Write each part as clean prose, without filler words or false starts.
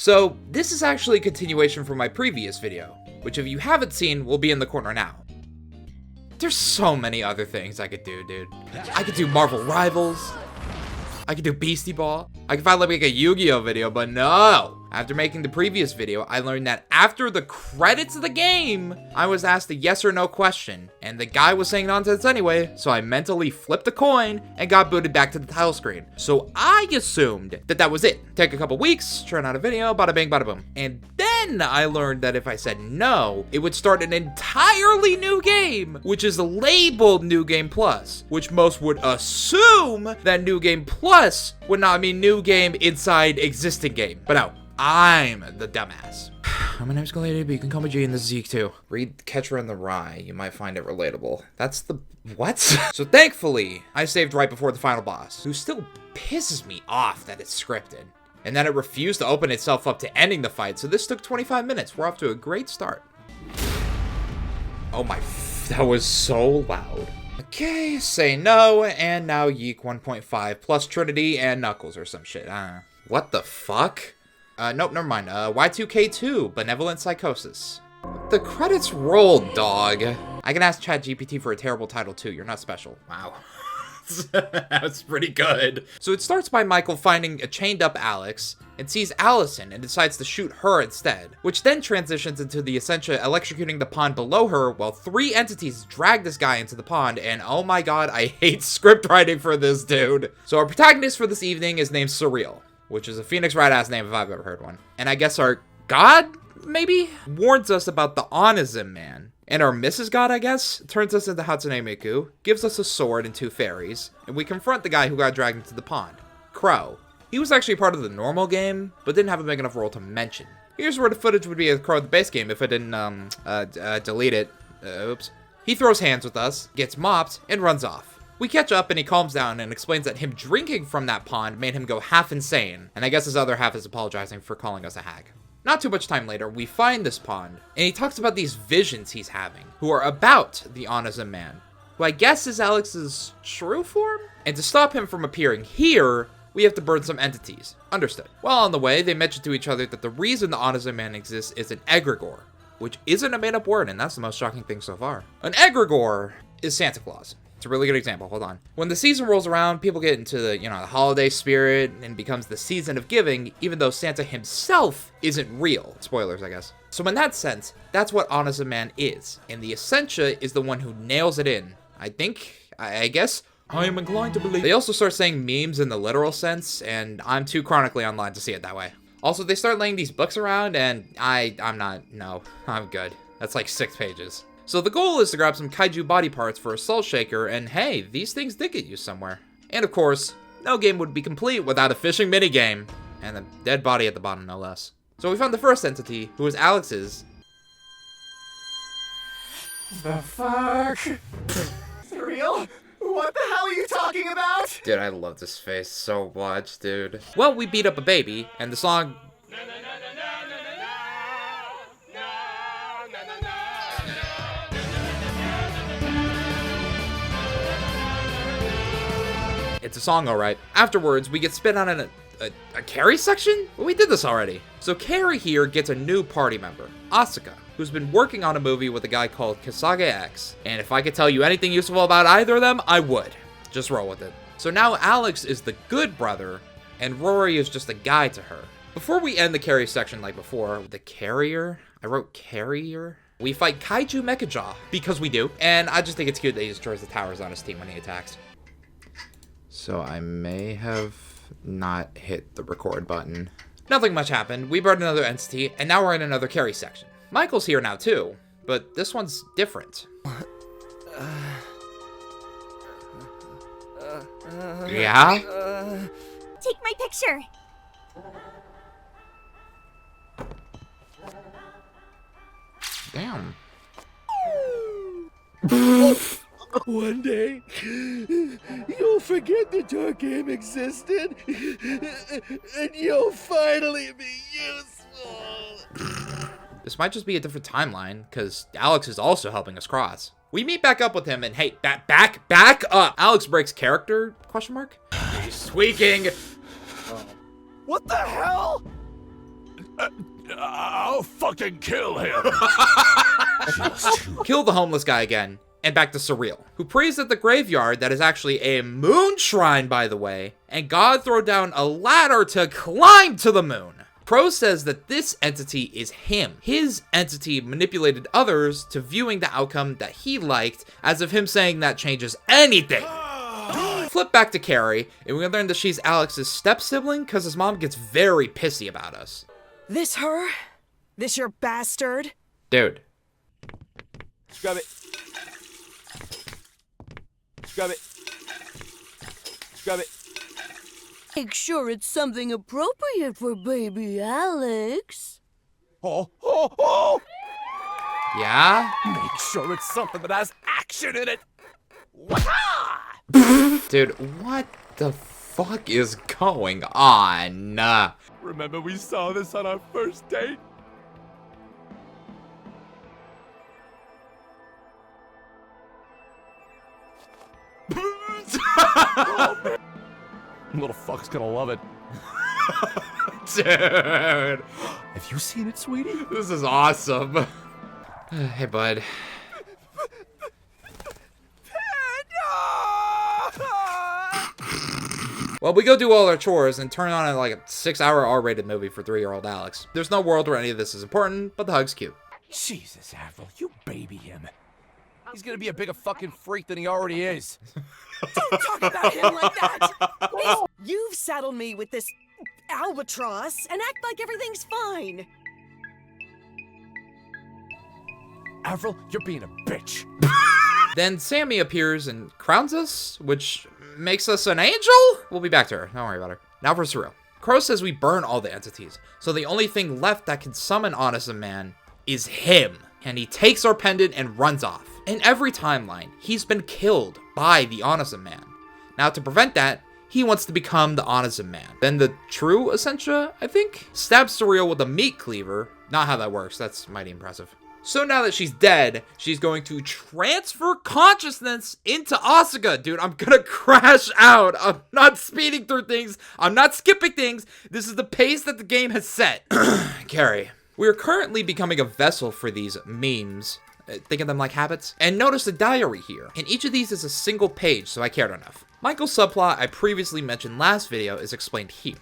So this is actually a continuation from my previous video, which if you haven't seen will be in the corner now. There's so many other things I could do, dude. I could do Marvel Rivals. I could do Beastie Ball. I could finally make a Yu-Gi-Oh video, but no. After making the previous video, I learned that after the credits of the game, I was asked a yes or no question, and the guy was saying nonsense anyway, so I mentally flipped a coin and got booted back to the title screen. So I assumed that that was it. Take a couple weeks, churn out a video, bada bing, bada boom. And then I learned that if I said no, it would start an entirely new game, which is labeled New Game Plus, which most would assume that New Game Plus would not mean new game inside existing game. But no, I'm the dumbass. My name's Galady, but you can call me G, and this is Zeke too. Read Catcher in the Rye, you might find it relatable. That's the... what? So thankfully, I saved right before the final boss, who still pisses me off that it's scripted, and that it refused to open itself up to ending the fight, so this took 25 minutes. We're off to a great start. Oh my... that was so loud. Okay, say no, and now Yeek 1.5 plus Trinity and Knuckles or some shit. What the fuck? Nope, never mind. Y2K2, Benevolent Psychosis. The credits rolled, dog. I can ask ChatGPT for a terrible title too. You're not special. Wow. That's pretty good. So it starts by Michael finding a chained up Alex and sees Allison and decides to shoot her instead, which then transitions into the Essentia electrocuting the pond below her while 3 entities drag this guy into the pond, and oh my god, I hate script writing for this dude. So our protagonist for this evening is named Surreal, which is a Phoenix Wright-ass name if I've ever heard one. And I guess our god, maybe, warns us about the Onizim Man. And our Mrs. God, I guess, turns us into Hatsune Miku, gives us a sword and 2 fairies, and we confront the guy who got dragged into the pond, Crow. He was actually part of the normal game, but didn't have a big enough role to mention. Here's where the footage would be of Crow at the base game if I didn't, delete it. Oops. He throws hands with us, gets mopped, and runs off. We catch up and he calms down and explains that him drinking from that pond made him go half insane, and I guess his other half is apologizing for calling us a hag. Not too much time later, we find this pond, and he talks about these visions he's having, who are about the Onizim Man, who I guess is Alex's true form? And to stop him from appearing here, we have to burn some entities. Understood. While on the way, they mention to each other that the reason the Onizim Man exists is an egregore, which isn't a made-up word, and that's the most shocking thing so far. An egregore is Santa Claus. It's a really good example. Hold on. When the season rolls around, people get into the, the holiday spirit and becomes the season of giving, even though Santa himself isn't real. Spoilers, I guess. So in that sense, that's what Onizim Man is. And the Essentia is the one who nails it in. I guess. I am inclined to believe. They also start saying memes in the literal sense, and I'm too chronically online to see it that way. Also, they start laying these books around, and I'm good. That's like 6 pages. So the goal is to grab some kaiju body parts for a Soul Shaker, and hey, these things did get used somewhere. And of course, no game would be complete without a fishing minigame, and a dead body at the bottom, no less. So we found the first entity, who was Alex's. The fuck? Surreal? What the hell are you talking about? Dude, I love this face so much, dude. Well, we beat up a baby, and the song... It's a song, alright. Afterwards, we get spit on in a Carrie section? Well, we did this already. So Carrie here gets a new party member, Asuka, who's been working on a movie with a guy called Kasage X. And if I could tell you anything useful about either of them, I would. Just roll with it. So now Alex is the good brother, and Rory is just a guy to her. Before we end the Carrie section like before, the carrier? I wrote carrier? We fight Kaiju Mechajaw, because we do. And I just think it's cute that he destroys the towers on his team when he attacks. So I may have not hit the record button. Nothing much happened. We brought another entity, and now we're in another carry section. Michael's here now too, but this one's different. Yeah? Take my picture. Damn. One day, you'll forget the dark game existed, and you'll finally be useful. This might just be a different timeline, because Alex is also helping us cross. We meet back up with him, and hey, back up! Alex breaks character, question mark? He's squeaking! What the hell? I'll fucking kill him. Kill the homeless guy again. And back to Surreal, who prays at the graveyard that is actually a moon shrine, by the way, and God throw down a ladder to climb to the moon. Crow says that this entity is him. His entity manipulated others to viewing the outcome that he liked, as if him saying that changes anything. Flip back to Carrie, and we learn that she's Alex's step-sibling because his mom gets very pissy about us. This her? This your bastard? Dude. Grab it. Grab it. Grab it. Make sure it's something appropriate for baby Alex. Oh. Yeah? Make sure it's something that has action in it. Wah-ha! Dude, what the fuck is going on? Remember we saw this on our first date? Little fuck's gonna love it. Dude, Have you seen it, sweetie? this is awesome. Hey, bud. Well, we go do all our chores and turn on like a 6-hour R-rated movie for 3-year-old Alex. There's no world where any of this is important, but the hug's cute. Jesus, Avril, you baby him. He's gonna be a bigger fucking freak than he already is. Don't talk about him like that! Please, you've saddled me with this albatross and act like everything's fine. Avril, you're being a bitch. Then Sammy appears and crowns us, which makes us an angel? We'll be back to her. Don't worry about her. Now for Surreal. Crow says we burn all the entities, so the only thing left that can summon Honest Man is him. And he takes our pendant and runs off. In every timeline, he's been killed by the Honest Man. Now to prevent that, he wants to become the Honest Man. Then the true Essentia, I think, stabs Surreal with a meat cleaver. Not how that works, that's mighty impressive. So now that she's dead, she's going to transfer consciousness into Asuka. Dude, I'm gonna crash out. I'm not speeding through things. I'm not skipping things. This is the pace that the game has set. Carrie, we are currently becoming a vessel for these memes. Think of them like habits. And notice the diary here. And each of these is a single page, so I cared enough. Michael's subplot I previously mentioned last video is explained here.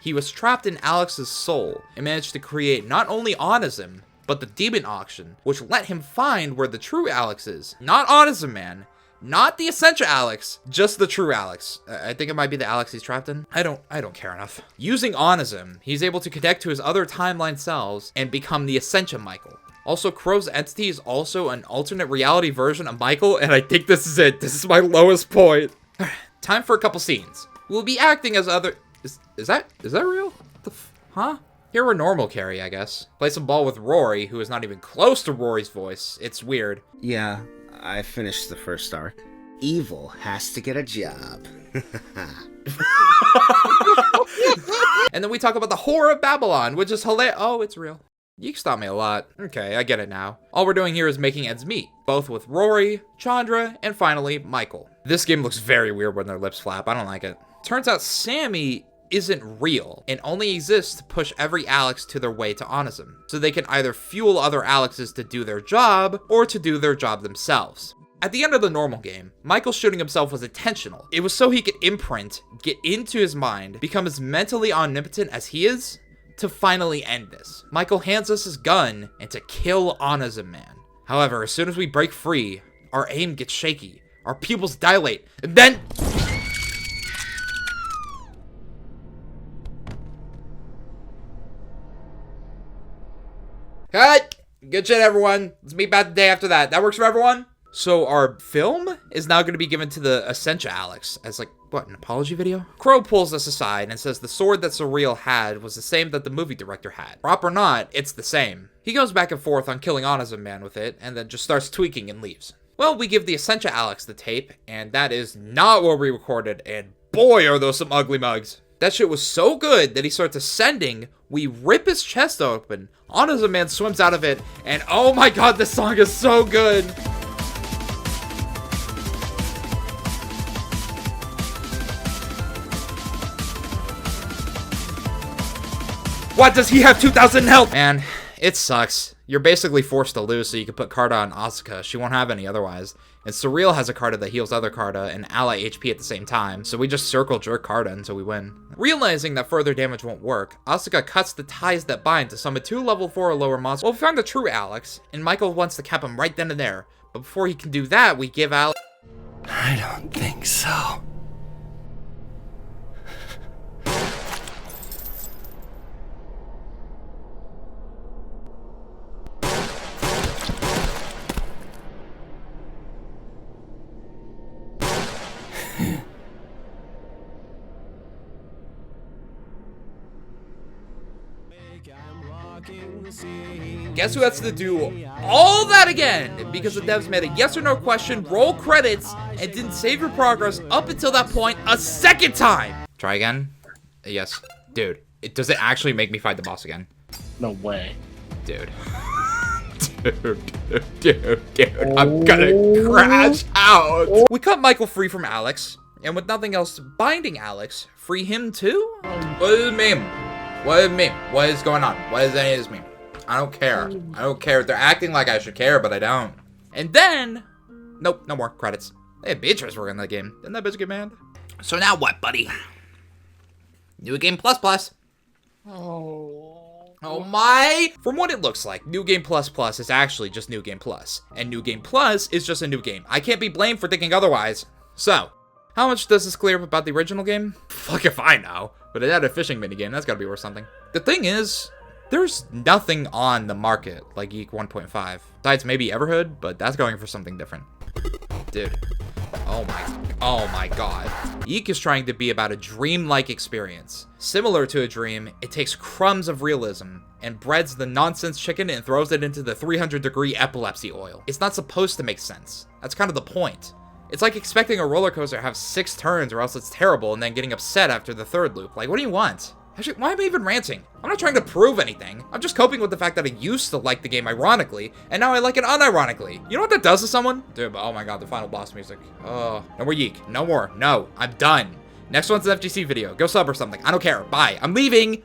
He was trapped in Alex's soul and managed to create not only Onism, but the demon auction, which let him find where the true Alex is. Not Onism Man, not the Essentia Alex, just the true Alex. I think it might be the Alex he's trapped in. I don't care enough. Using Onism, he's able to connect to his other timeline selves and become the Essentia Michael. Also, Crow's entity is also an alternate reality version of Michael, and I think this is it. This is my lowest point. Time for a couple scenes. We'll be acting as other... Is that real? Huh? Here we're normal Carrie, I guess. Play some ball with Rory, who is not even close to Rory's voice. It's weird. Yeah, I finished the first arc. Evil has to get a job. And then we talk about the horror of Babylon, which is hilarious. Oh, it's real. You stopped me a lot. Okay, I get it now. All we're doing here is making ends meet, both with Rory, Chandra, and finally, Michael. This game looks very weird when their lips flap. I don't like it. Turns out Sammy isn't real and only exists to push every Alex to their way to Onism, so they can either fuel other Alexes to do their job or to do their job themselves. At the end of the normal game, Michael shooting himself was intentional. It was so he could imprint, get into his mind, become as mentally omnipotent as he is, to finally end this. Michael hands us his gun and to kill Onism Man. However, as soon as we break free, our aim gets shaky, our pupils dilate, and then... Cut! Good shit, everyone. Let's meet back the day after that. That works for everyone? So our film is now going to be given to the Essentia Alex as like, what, an apology video? Crow pulls us aside and says the sword that Surreal had was the same that the movie director had. Prop or not, it's the same. He goes back and forth on killing Onism Man with it and then just starts tweaking and leaves. Well, we give the Essentia Alex the tape, and that is not what we recorded, and boy are those some ugly mugs. That shit was so good that he starts ascending, we rip his chest open, Onism Man swims out of it, and oh my god, this song is so good! Why does he have 2,000 health? Man, it sucks. You're basically forced to lose so you can put Carta on Asuka. She won't have any otherwise. And Surreal has a Carta that heals other Carta and ally HP at the same time, so we just circle jerk Carta until we win. Realizing that further damage won't work, Asuka cuts the ties that bind to summon 2 level 4 or lower monsters. Well, we found the true Alex, and Michael wants to cap him right then and there. But before he can do that, we give Alex... I don't think so. Guess who has to do all that again? Because the devs made a yes or no question, roll credits, and didn't save your progress up until that point a second time. Try again? Yes. Dude, does it actually make me fight the boss again? No way. Dude. Dude, I'm gonna crash out. We cut Michael free from Alex, and with nothing else binding Alex, free him too? What does it mean? What does it mean? What is going on? What does any of this mean? I don't care. I don't care. They're acting like I should care, but I don't. And then, nope, no more credits. They had Beatrice working on that game. Didn't that bitch get mad? So now what, buddy? New Game Plus Plus. Oh my! From what it looks like, New Game Plus Plus is actually just New Game Plus. And New Game Plus is just a new game. I can't be blamed for thinking otherwise. So, how much does this clear up about the original game? Fuck if I know. But it had a fishing minigame, that's gotta be worth something. The thing is, there's nothing on the market like Geek 1.5. Besides maybe Everhood, but that's going for something different. Dude. Oh my god. Eek is trying to be about a dream-like experience. Similar to a dream, it takes crumbs of realism and breads the nonsense chicken and throws it into the 300-degree epilepsy oil. It's not supposed to make sense. That's kind of the point. It's like expecting a roller coaster to have 6 turns or else it's terrible and then getting upset after the 3rd loop. Like, what do you want? Actually, why am I even ranting? I'm not trying to prove anything. I'm just coping with the fact that I used to like the game ironically, and now I like it unironically. You know what that does to someone? Dude, oh my god, the final boss music. Oh, no more Yeek. No more. No, I'm done. Next one's an FGC video. Go sub or something. I don't care. Bye. I'm leaving.